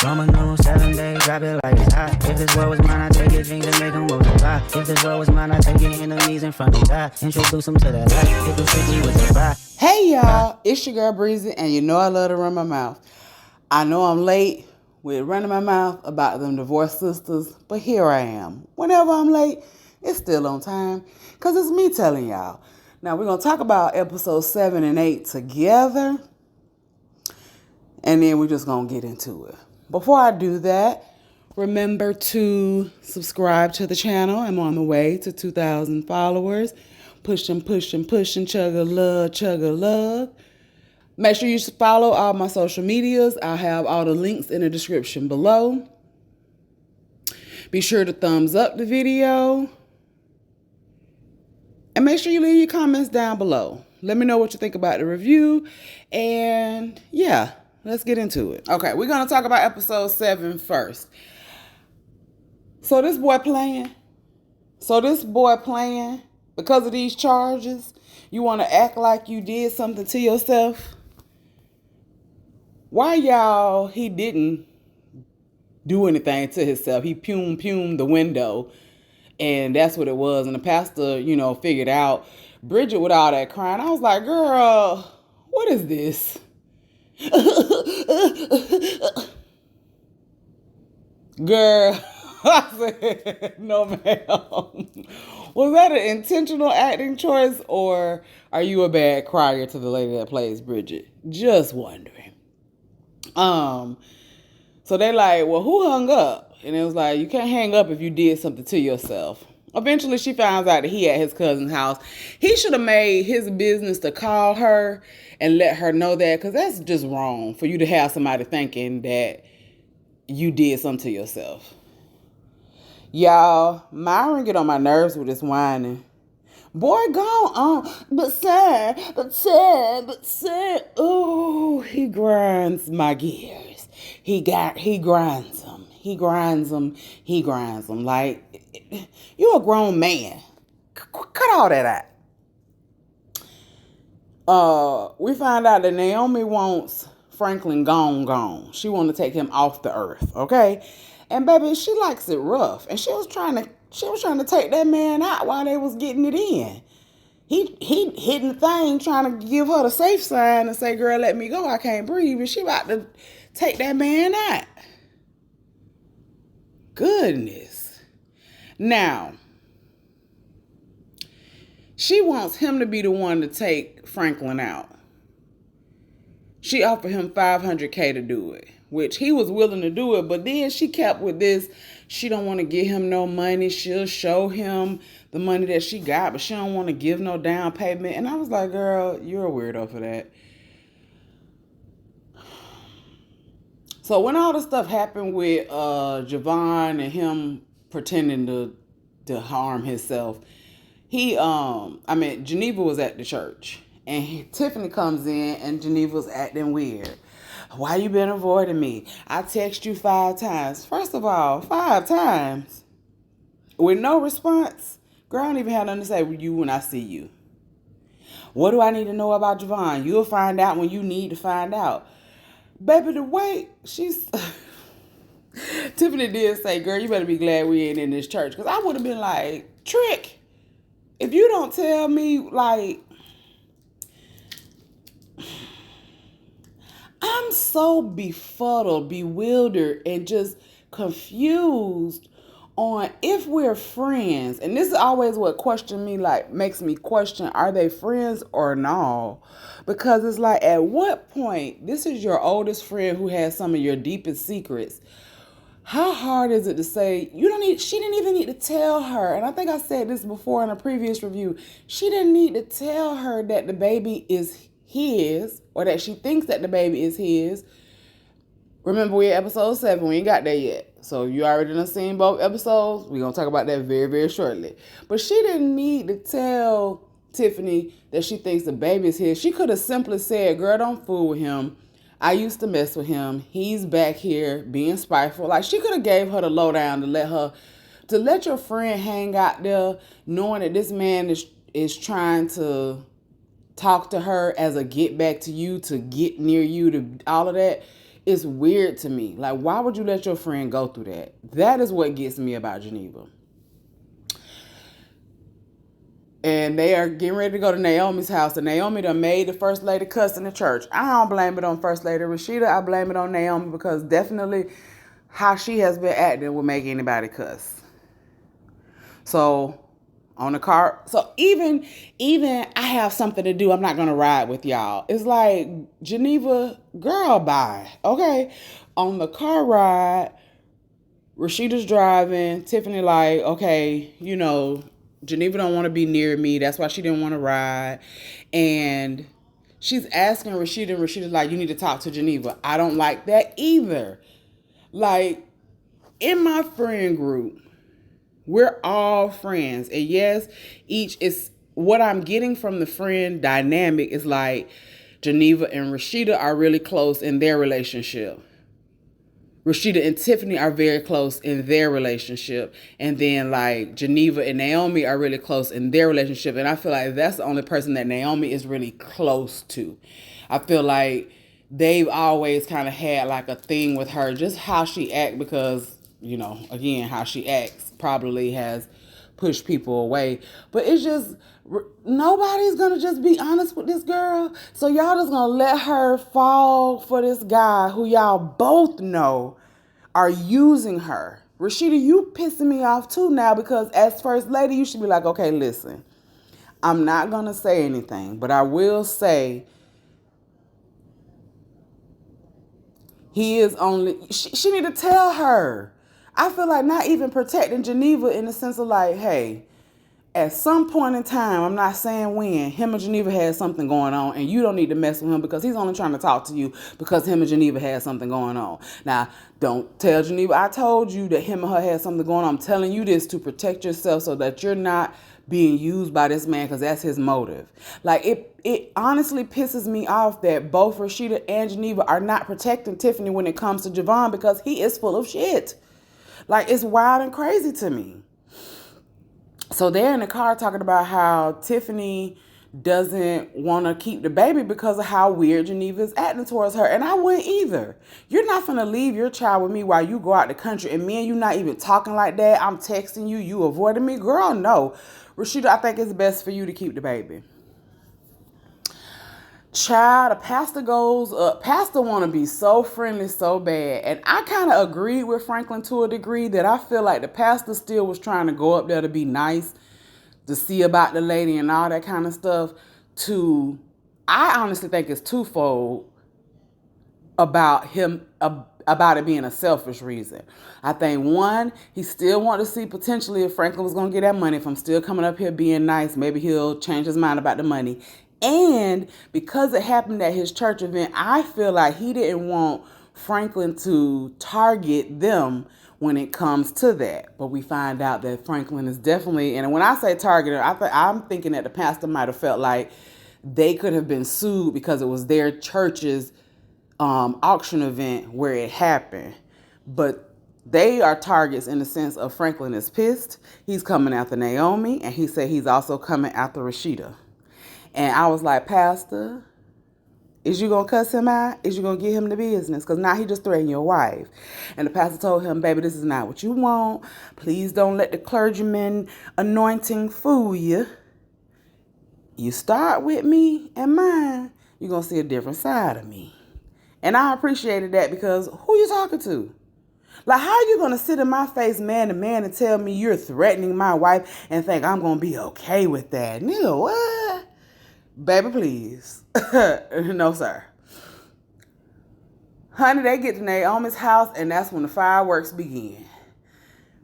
Roman numeral 7 days, drop it like it's hot. If this world was mine, I take it things and make them multiply. If this world was mine, I take it enemies in front of God. Introduce them to that life, hit the city with a vibe. Hey y'all, it's your girl Breezy, and you know I love to run my mouth. I know I'm late with running my mouth about them divorced sisters, but here I am. Whenever I'm late, it's still on time, because it's me telling y'all. Now we're going to talk about episodes 7 and 8 together, and then we're just going to get into it. Before I do that, remember to subscribe to the channel. I'm on the way to 2,000 followers. Pushing, chugga lug. Make sure you follow all my social medias. I'll have all the links in the description below. Be sure to thumbs up the video. And make sure you leave your comments down below. Let me know what you think about the review. And yeah, let's get into it. Okay, we're going to talk about episode 7 first. So this boy playing because of these charges. You want to act like you did something to yourself. Why y'all, he didn't do anything to himself. He pumed the window, and that's what it was. And the pastor, figured out Bridget with all that crying. I was like, girl, what is this? Girl, I said, no, ma'am. Was that an intentional acting choice, or are you a bad crier to the lady that plays Bridget? Just wondering. So they like, well, who hung up? And it was like, you can't hang up if you did something to yourself. Eventually, she finds out that he at his cousin's house. He should have made his business to call her and let her know that, because that's just wrong for you to have somebody thinking that you did something to yourself. Y'all, Myron get on my nerves with this whining. Boy, go on. But sir. Oh, he grinds my gears. He grinds them. Like, you a grown man. Cut all that out. We find out that Naomi wants Franklin gone. She want to take him off the earth, okay? And baby, she likes it rough. And she was trying to take that man out while they was getting it in. He hitting the thing, trying to give her the safe sign and say, girl, let me go. I can't breathe. And she about to take that man out. Goodness. Now, she wants him to be the one to take Franklin out. She offered him $500K to do it, which he was willing to do it. But then she kept with this. She don't want to give him no money. She'll show him the money that she got, but she don't want to give no down payment. And I was like, girl, you're a weirdo for that. So when all the stuff happened with Javon and him pretending to harm himself, Geneva was at the church. And Tiffany comes in and Geneva's acting weird. Why you been avoiding me? I text you 5 times. First of all, 5 times with no response. Girl, I don't even have nothing to say with you when I see you. What do I need to know about Javon? You'll find out when you need to find out. Baby, the way she's... Tiffany did say, girl, you better be glad we ain't in this church. Because I would have been like, Trick, if you don't tell me, like... I'm so befuddled, bewildered, and just confused on if we're friends. And this is always what makes me question, are they friends or no? Because it's like, at what point, this is your oldest friend who has some of your deepest secrets. How hard is it to say, she didn't even need to tell her. And I think I said this before in a previous review. She didn't need to tell her that the baby is his, or that she thinks that the baby is his. Remember, we're episode 7. We ain't got there yet. So you already done seen both episodes. We're going to talk about that very, very shortly. But she didn't need to tell Tiffany that she thinks the baby is his. She could have simply said, girl, don't fool with him. I used to mess with him. He's back here being spiteful. Like, she could have gave her the lowdown to let your friend hang out there knowing that this man is trying to talk to her as a get back to you, to get near you, to all of that. It's weird to me. Like, why would you let your friend go through that? That is what gets me about Geneva. And they are getting ready to go to Naomi's house. And Naomi done made the first lady cuss in the church. I don't blame it on First Lady Rashida. I blame it on Naomi because definitely how she has been acting will make anybody cuss. So on the car, so even I have something to do, I'm not gonna ride with y'all. It's like, Geneva, girl, bye. Okay. On the car ride, Rashida's driving. Tiffany like, okay, Geneva don't want to be near me. That's why she didn't want to ride. And she's asking Rashida, and Rashida's like, you need to talk to Geneva. I don't like that either. Like, in my friend group, we're all friends. And yes, each is what I'm getting from the friend dynamic is like Geneva and Rashida are really close in their relationship. Rashida and Tiffany are very close in their relationship. And then like Geneva and Naomi are really close in their relationship. And I feel like that's the only person that Naomi is really close to. I feel like they've always kind of had like a thing with her, just how she acts, because, again, how she acts probably has pushed people away. But it's just, nobody's gonna just be honest with this girl. So y'all just gonna let her fall for this guy who y'all both know are using her. Rashida, you pissing me off too now, because as First Lady, you should be like, okay, listen, I'm not gonna say anything, but I will say he is only, she need to tell her. I feel like not even protecting Geneva in the sense of like, hey, at some point in time, I'm not saying when, him and Geneva had something going on, and you don't need to mess with him because he's only trying to talk to you because him and Geneva had something going on. Now, don't tell Geneva I told you that him and her had something going on. I'm telling you this to protect yourself so that you're not being used by this man, because that's his motive. Like, it honestly pisses me off that both Rashida and Geneva are not protecting Tiffany when it comes to Javon, because he is full of shit. Like, it's wild and crazy to me. So they're in the car talking about how Tiffany doesn't want to keep the baby because of how weird Geneva is acting towards her. And I wouldn't either. You're not going to leave your child with me while you go out the country, and me and you not even talking like that. I'm texting you. You avoiding me. Girl, no. Rashida, I think it's best for you to keep the baby. Child, the pastor goes up. Pastor want to be so friendly so bad. And I kind of agreed with Franklin to a degree that I feel like the pastor still was trying to go up there to be nice, to see about the lady and all that kind of stuff. I honestly think it's twofold about him, about it being a selfish reason. I think one, he still wanted to see potentially if Franklin was going to get that money. If I'm still coming up here being nice, maybe he'll change his mind about the money. And because it happened at his church event, I feel like he didn't want Franklin to target them when it comes to that. But we find out that Franklin is definitely, and when I say targeted, I'm thinking that the pastor might have felt like they could have been sued because it was their church's auction event where it happened. But they are targets in the sense of Franklin is pissed. He's coming after Naomi, and he said he's also coming after Rashida. And I was like, Pastor, is you going to cuss him out? Is you going to get him the business? Because now he just threatened your wife. And the pastor told him, baby, this is not what you want. Please don't let the clergyman anointing fool you. You start with me and mine, you're going to see a different side of me. And I appreciated that, because who you talking to? Like, how are you going to sit in my face man to man and tell me you're threatening my wife and think I'm going to be okay with that? Nigga, what? Baby, please. No, sir. Honey, they get to Naomi's house, and that's when the fireworks begin.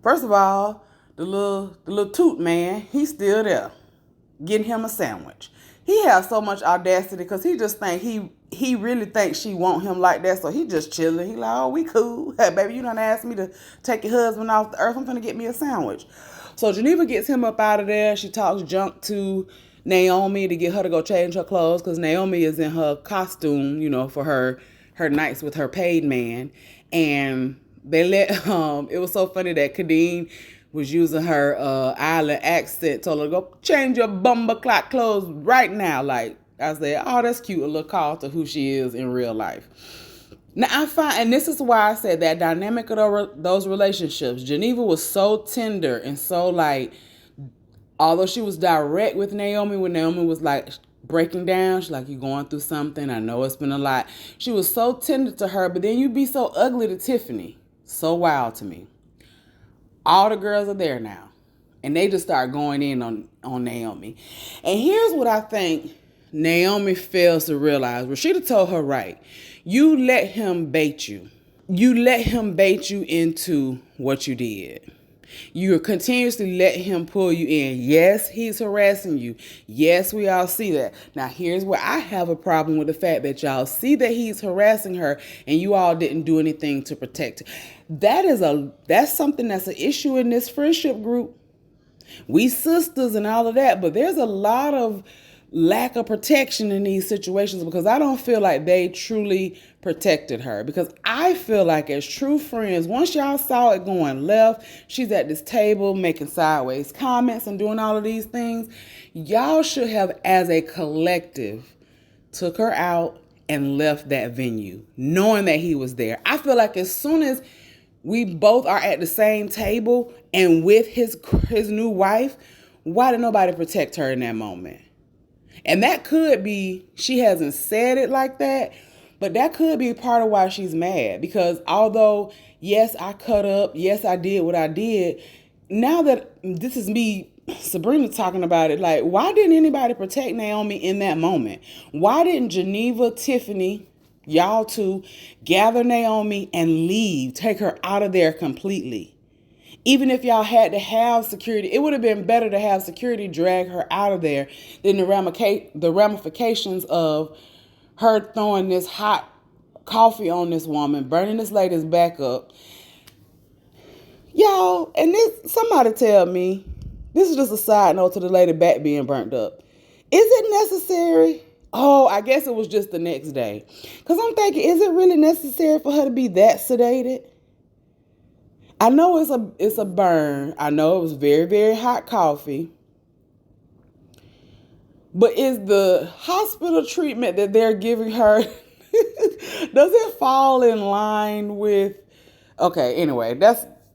First of all, the little toot man, he's still there, getting him a sandwich. He has so much audacity because he just think he really thinks she want him like that, so he just chilling. He like, oh, we cool. Hey, baby, you done asked me to take your husband off the earth. I'm finna get me a sandwich. So Geneva gets him up out of there. She talks junk to Naomi to get her to go change her clothes, because Naomi is in her costume, for her nights with her paid man. And they let it was so funny that Kadeen was using her island accent, told her to go change your bumper clock clothes right now. Like, I said, oh, that's cute, a little call to who she is in real life. Now I find, and this is why I said that dynamic of those relationships, Geneva was so tender and so like, although she was direct with Naomi when Naomi was like breaking down, she's like, "You going through something? I know it's been a lot." She was so tender to her, but then you be so ugly to Tiffany. So wild to me. All the girls are there now, and they just start going in on Naomi. And here's what I think Naomi fails to realize. Rashida told her right. You let him bait you. You let him bait you into what you did. You continuously let him pull you in. Yes, he's harassing you. Yes, we all see that. Now, here's where I have a problem with the fact that y'all see that he's harassing her and you all didn't do anything to protect her. That's something that's an issue in this friendship group. We sisters and all of that, but there's a lot of lack of protection in these situations because I don't feel like they truly protected her. Because I feel like as true friends, once y'all saw it going left, she's at this table making sideways comments and doing all of these things, y'all should have, as a collective, took her out and left that venue, knowing that he was there. I feel like as soon as we both are at the same table and with his new wife, why did nobody protect her in that moment? And that could be, she hasn't said it like that, but that could be part of why she's mad. Because although, yes, I cut up, yes, I did what I did, now that this is me, Sabrina, talking about it, like, why didn't anybody protect Naomi in that moment? Why didn't Geneva, Tiffany, y'all two, gather Naomi and leave, take her out of there completely? Even if y'all had to have security, it would have been better to have security drag her out of there than the ramifications of her throwing this hot coffee on this woman, burning this lady's back up. Y'all, and this, somebody tell me, this is just a side note to the lady back being burnt up. Is it necessary? Oh, I guess it was just the next day. Because I'm thinking, is it really necessary for her to be that sedated? I know it's a burn. I know it was very, very hot coffee. But is the hospital treatment that they're giving her, does it fall in line with, okay, anyway,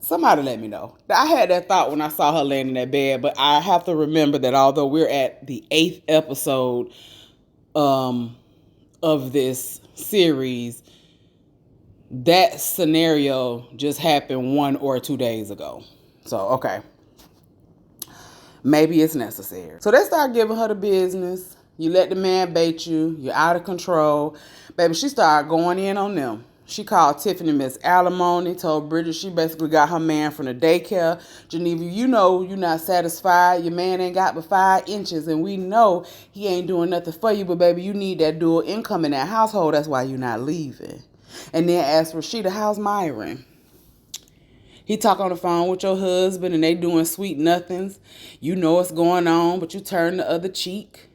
somebody let me know. I had that thought when I saw her laying in that bed, but I have to remember that although we're at the 8th episode of this series, that scenario just happened 1 or 2 days ago. So, okay. Maybe it's necessary. So they start giving her the business. You let the man bait you. You're out of control. Baby, she started going in on them. She called Tiffany Miss Alimony, told Bridget she basically got her man from the daycare. Geneva, you know you're not satisfied. Your man ain't got but 5 inches, and we know he ain't doing nothing for you, but baby, you need that dual income in that household. That's why you're not leaving. And then asked Rashida, how's Myron? He talk on the phone with your husband and they doing sweet nothings. You know what's going on, but you turn the other cheek.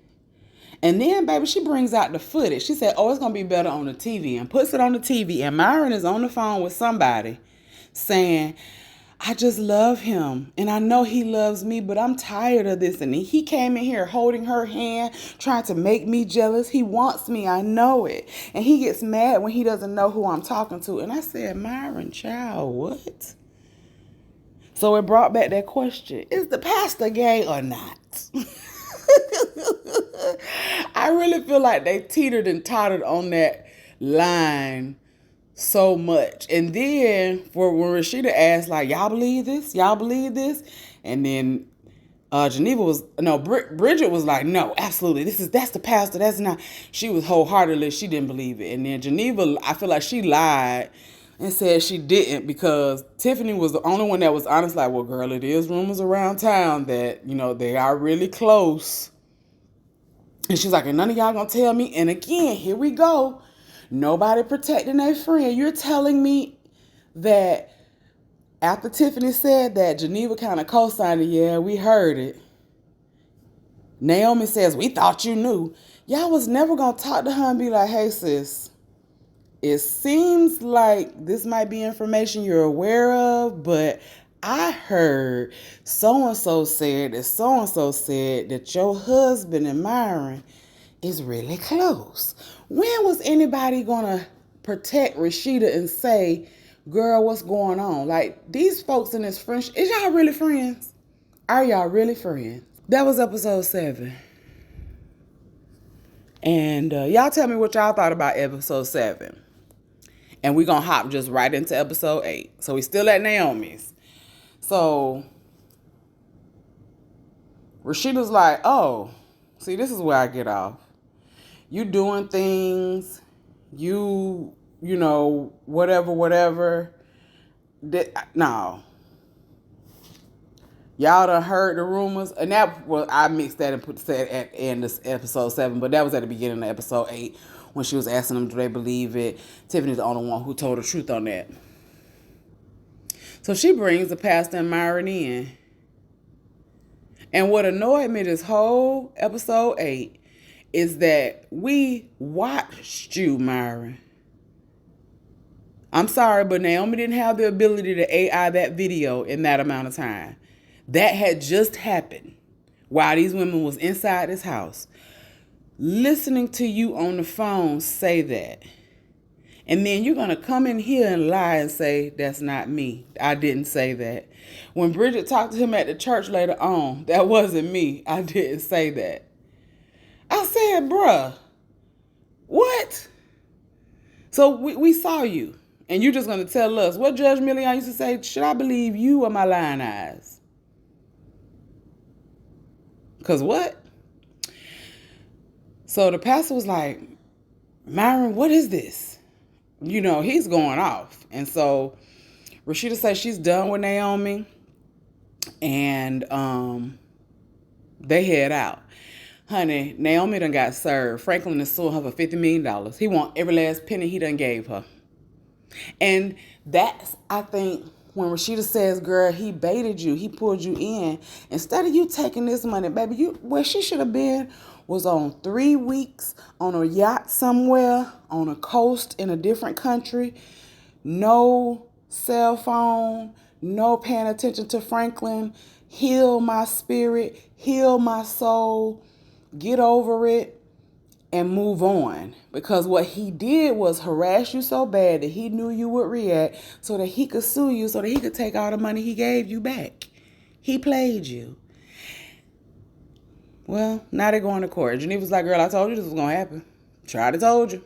And then, baby, she brings out the footage. She said, oh, it's going to be better on the TV, and puts it on the TV. And Myron is on the phone with somebody saying, I just love him. And I know he loves me, but I'm tired of this. And he came in here holding her hand, trying to make me jealous. He wants me. I know it. And he gets mad when he doesn't know who I'm talking to. And I said, Myron, child, what? So it brought back that question. Is the pastor gay or not? I really feel like they teetered and tottered on that line so much. And then for when Rashida asked, like, y'all believe this? Y'all believe this? And then Bridget was like, no, absolutely. That's the pastor. That's not. She was wholeheartedly, she didn't believe it. And then Geneva, I feel like she lied and said she didn't because Tiffany was the only one that was honest, like, well, girl, it is rumors around town that, they are really close. And she's like, and none of y'all gonna tell me. And again, here we go. Nobody protecting their friend. You're telling me that after Tiffany said that, Geneva kind of co-signed it. Yeah, we heard it. Naomi says, we thought you knew. Y'all was never going to talk to her and be like, hey, sis, it seems like this might be information you're aware of, but I heard so-and-so said that so-and-so said that your husband and Myron is really close. When was anybody going to protect Rashida and say, girl, what's going on? Like, these folks in this friendship, is y'all really friends? Are y'all really friends? That was episode 7. And y'all tell me what y'all thought about episode 7. And we're going to hop just right into episode 8. So we still at Naomi's. So Rashida's like, oh, see, this is where I get off. You doing things, you know, whatever. No. Y'all done heard the rumors. And that, well, I mixed that and said at the end of episode 7. But that was at the beginning of episode 8 when she was asking them, do they believe it? Tiffany's the only one who told the truth on that. So she brings the pastor and Myron in. And what annoyed me this whole episode 8 is that we watched you, Myron. I'm sorry, but Naomi didn't have the ability to AI that video in that amount of time. That had just happened while these women was inside this house. Listening to you on the phone say that. And then you're going to come in here and lie and say, that's not me. I didn't say that. When Bridget talked to him at the church later on, that wasn't me. I didn't say that. I said, bruh, what? So we saw you. And you're just going to tell us what Judge Million used to say, should I believe you or my lying eyes? Because what? So the pastor was like, Myron, what is this? You know, he's going off. And so Rashida says she's done with Naomi. And they head out. Honey, Naomi done got served. Franklin is suing her for $50 million. He want every last penny he done gave her. And that's, I think, when Rashida says, girl, he baited you. He pulled you in. Instead of you taking this money, baby, where she should have been was on 3 weeks on a yacht somewhere on a coast in a different country. No cell phone, no paying attention to Franklin. Heal my spirit, heal my soul, get over it, and move on. Because what he did was harass you so bad that he knew you would react so that he could sue you, so that he could take all the money he gave you back. He played you. Well, now they're going to court. Geneva's like, girl, I told you this was going to happen. Tried to told you.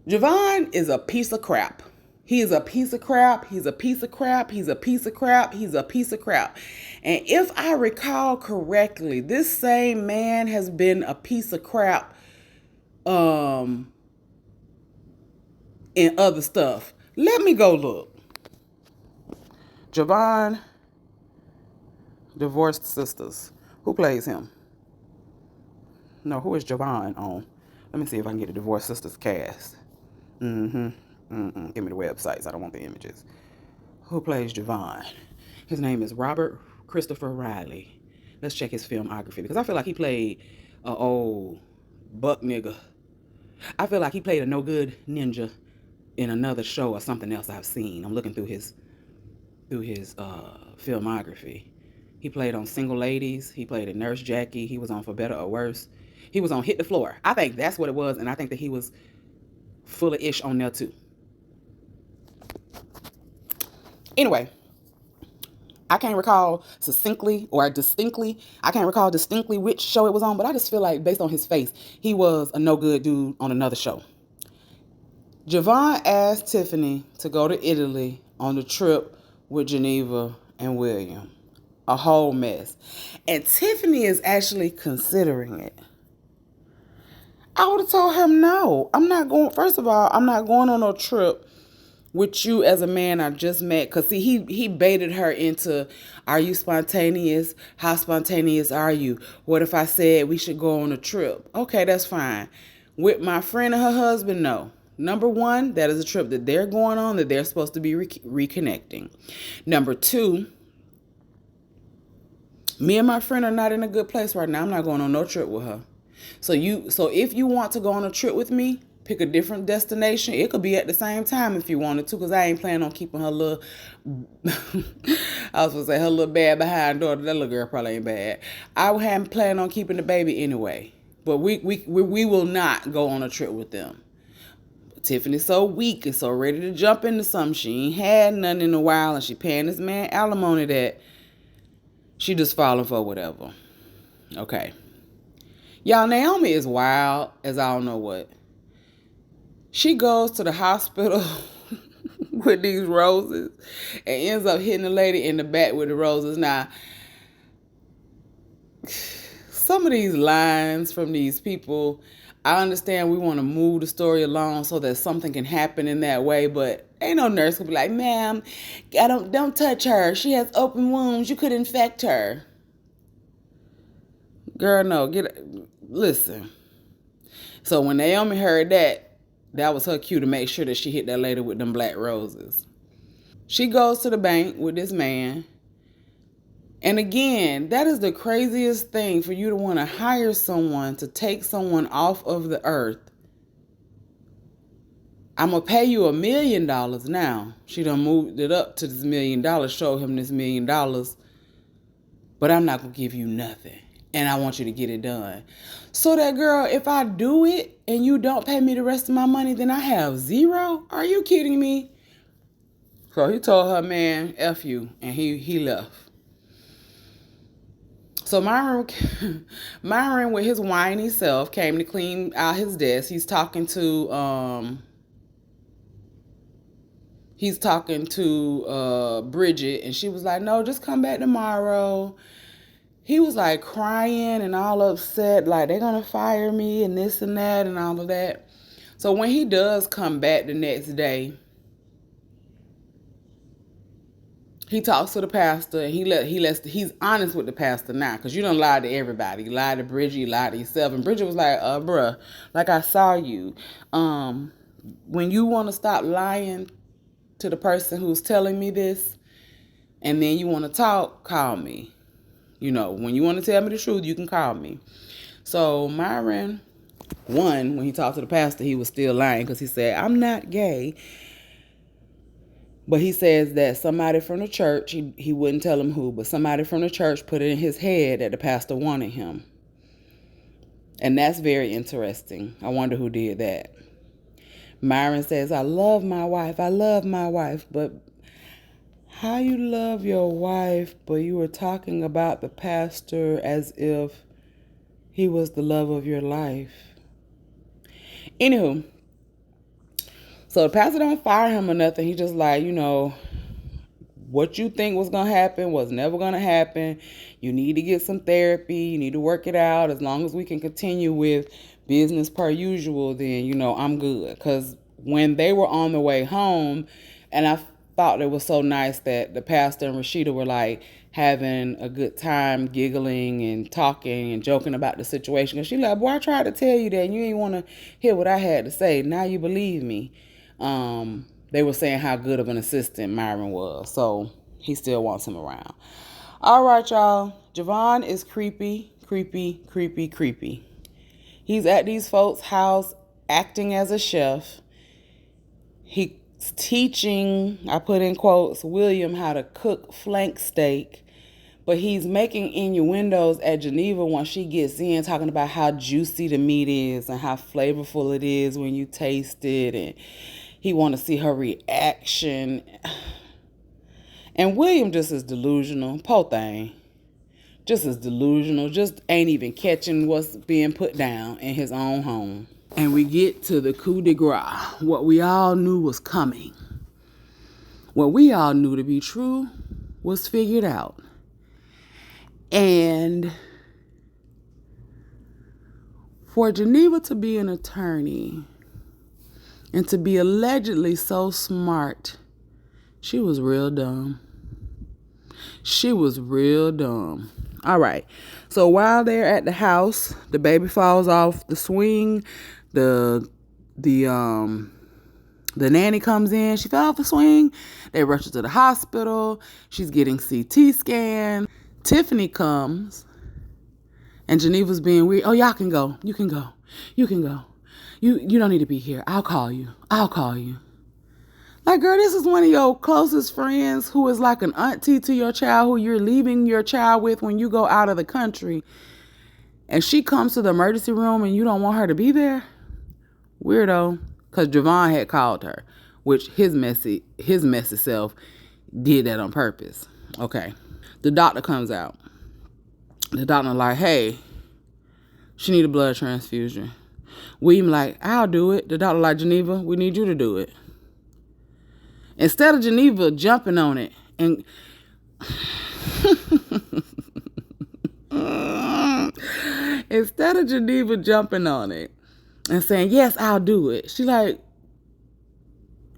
Javon is a piece of crap. He is a piece of crap. He's a piece of crap. He's a piece of crap. He's a piece of crap. And if I recall correctly, this same man has been a piece of crap in other stuff. Let me go look. Javon divorced sisters. Who plays him? No, who is Javon on? Let me see if I can get the divorced sisters cast. Give me the websites. I don't want the images. Who plays Javon? His name is Robert Christopher Riley. Let's check his filmography because I feel like he played an old buck nigga. I feel like he played a no good ninja in another show or something else I've seen. I'm looking through his filmography. He played on Single Ladies. He played in Nurse Jackie. He was on For Better or Worse. He was on Hit the Floor. I think that's what it was, and I think that he was full of ish on there too. Anyway, I can't recall distinctly which show it was on, but I just feel like based on his face, he was a no good dude on another show. Javon asked Tiffany to go to Italy on the trip with Geneva and William. A whole mess. And Tiffany is actually considering it. I would have told him no. I'm not going, first of all, I'm not going on no trip with you as a man I just met. Because see, he baited her into, are you spontaneous? How spontaneous are you? What if I said we should go on a trip? Okay, that's fine. With my friend and her husband, no. Number one, that is a trip that they're going on, that they're supposed to be reconnecting. Number two, me and my friend are not in a good place right now. I'm not going on no trip with her. So if you want to go on a trip with me, pick a different destination. It could be at the same time if you wanted to, because I ain't planning on keeping her little, I was going to say her little bad behind daughter. That little girl probably ain't bad. I hadn't planned on keeping the baby anyway. But we will not go on a trip with them. Tiffany's so weak and so ready to jump into something. She ain't had nothing in a while, and she paying this man alimony that she just falling for whatever. Okay. Y'all, Naomi is wild as I don't know what. She goes to the hospital with these roses and ends up hitting the lady in the back with the roses. Now, some of these lines from these people, I understand we want to move the story along so that something can happen in that way, but ain't no nurse gonna be like, ma'am, don't touch her. She has open wounds. You could infect her. Girl, no, listen. So when Naomi heard that, that was her cue to make sure that she hit that lady with them black roses. She goes to the bank with this man. And again, that is the craziest thing, for you to want to hire someone to take someone off of the earth. I'm going to pay you $1 million now. She done moved it up to this $1 million, show him this $1 million. But I'm not going to give you nothing. And I want you to get it done. So that girl, if I do it and you don't pay me the rest of my money, then I have zero? Are you kidding me? So he told her, man, F you. And he left. So Myron with his whiny self came to clean out his desk. He's talking to Bridget, and she was like, no, just come back tomorrow. He was like crying and all upset, like they're gonna fire me and this and that and all of that. So when he does come back the next day, he talks to the pastor, and he's honest with the pastor now, because you done lied to everybody. You lied to Bridget, you lied to yourself. And Bridget was like, bruh, like I saw you. When you want to stop lying to the person who's telling me this, and then you want to talk, call me. You know, when you want to tell me the truth, you can call me. So Myron, when he talked to the pastor, he was still lying, because he said, I'm not gay. But he says that somebody from the church, he wouldn't tell him who, but somebody from the church put it in his head that the pastor wanted him. And that's very interesting. I wonder who did that. Myron says, I love my wife. But how you love your wife, but you were talking about the pastor as if he was the love of your life. Anywho, so the pastor don't fire him or nothing. He just like, what you think was going to happen was never going to happen. You need to get some therapy. You need to work it out. As long as we can continue with business per usual, then, I'm good. Because when they were on the way home, and I thought it was so nice that the pastor and Rashida were like having a good time, giggling and talking and joking about the situation. Because she like, boy, I tried to tell you that and you ain't want to hear what I had to say. Now you believe me. They were saying how good of an assistant Myron was. So he still wants him around. All right, y'all. Javon is creepy. He's at these folks' house acting as a chef. He's teaching, I put in quotes, William how to cook flank steak. But he's making innuendos at Geneva once she gets in, talking about how juicy the meat is and how flavorful it is when you taste it. And he want to see her reaction. And William just is delusional. Poor thing. Just as delusional. Just ain't even catching what's being put down in his own home. And we get to the coup de grace. What we all knew was coming. What we all knew to be true was figured out. And for Geneva to be an attorney and to be allegedly so smart, she was real dumb. All right. So while they're at the house, the baby falls off the swing. The nanny comes in. She fell off the swing. They rush her to the hospital. She's getting CT scan. Tiffany comes, and Geneva's being weird. Oh, y'all can go. You can go. You don't need to be here. I'll call you. Like, girl, this is one of your closest friends who is like an auntie to your child, who you're leaving your child with when you go out of the country. And she comes to the emergency room and you don't want her to be there? Weirdo. Because Javon had called her, which his messy self did that on purpose. Okay. The doctor comes out. The doctor like, hey, she need a blood transfusion. William like, I'll do it. The doctor like, Geneva, we need you to do it. Instead of Geneva jumping on it and instead of Geneva jumping on it and saying, yes, I'll do it,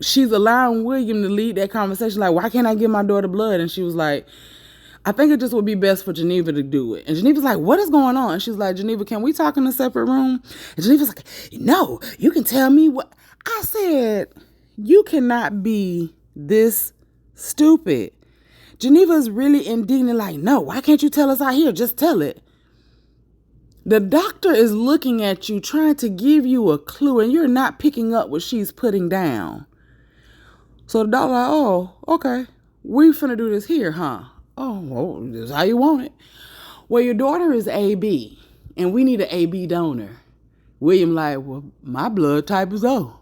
she's allowing William to lead that conversation. Like, why can't I give my daughter blood? And she was like, I think it just would be best for Geneva to do it. And Geneva's like, what is going on? And she's like, Geneva, can we talk in a separate room? And Geneva's like, no, you can tell me what. I said, you cannot be this stupid. Geneva's really indignant, like, no, why can't you tell us out here? Just tell it. The doctor is looking at you, trying to give you a clue, and you're not picking up what she's putting down. So the doctor like, oh, okay, we finna do this here, huh? Oh, well, this is how you want it. Well, your daughter is AB, and we need an AB donor. William like, well, my blood type is O.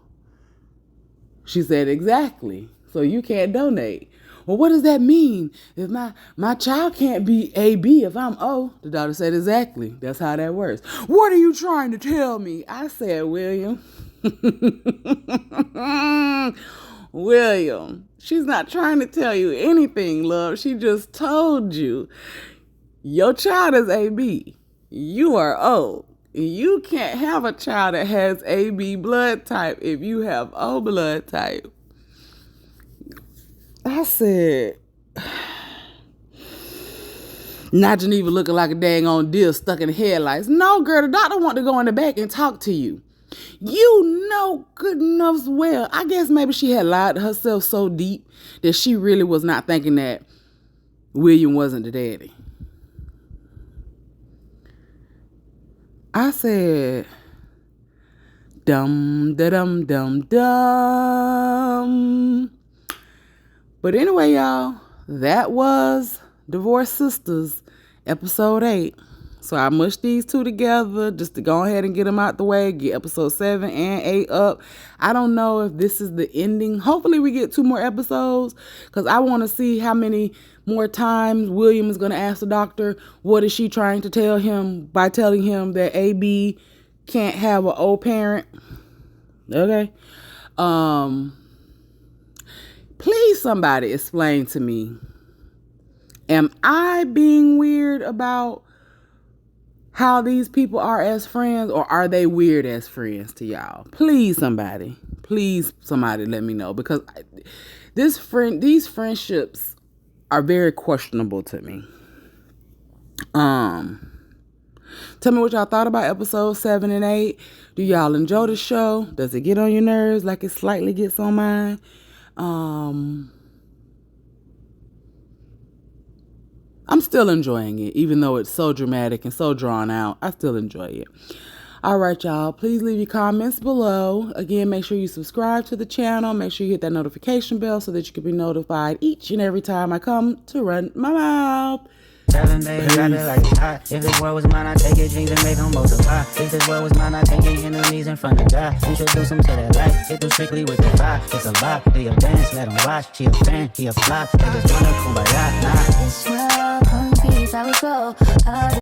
She said, exactly. So you can't donate. Well, what does that mean? If my child can't be AB if I'm O? The doctor said, exactly. That's how that works. What are you trying to tell me? I said, William. William, she's not trying to tell you anything, love. She just told you your child is AB. You are O. You can't have a child that has AB blood type if you have O blood type. I said, not Geneva looking like a dang on deer stuck in the headlights. No, girl, the doctor want to go in the back and talk to you. You know good enough well. I guess maybe she had lied to herself so deep that she really was not thinking that William wasn't the daddy. I said, dum da dum dum dum. But anyway, y'all, that was Divorced Sistas, episode 8. So I mushed these two together just to go ahead and get them out the way, get episode 7 and 8 up. I don't know if this is the ending. Hopefully we get 2 more episodes because I want to see how many more times William is going to ask the doctor, what is she trying to tell him by telling him that AB can't have an O parent. Okay. Please somebody explain to me, am I being weird about how these people are as friends, or are they weird as friends to y'all? Please somebody let me know, because these friendships are very questionable to me. Tell me what y'all thought about episode 7 and 8. Do y'all enjoy the show? Does it get on your nerves like it slightly gets on mine? I'm still enjoying it, even though it's so dramatic and so drawn out. I still enjoy it. All right, y'all. Please leave your comments below. Again, make sure you subscribe to the channel. Make sure you hit that notification bell so that you can be notified each and every time I come to run my mouth. 7 days, grab it like it's hot. If this world was mine, I'd take your dreams and make them multiply. If this world was mine, I'd take your enemies in front of God. Introduce them to that life. Hit them strictly with the vibe. It's a vibe. Do your dance, let them watch. She a fan, he a flop. They just wanna kumbaya. Nah. This world, confused, how we go.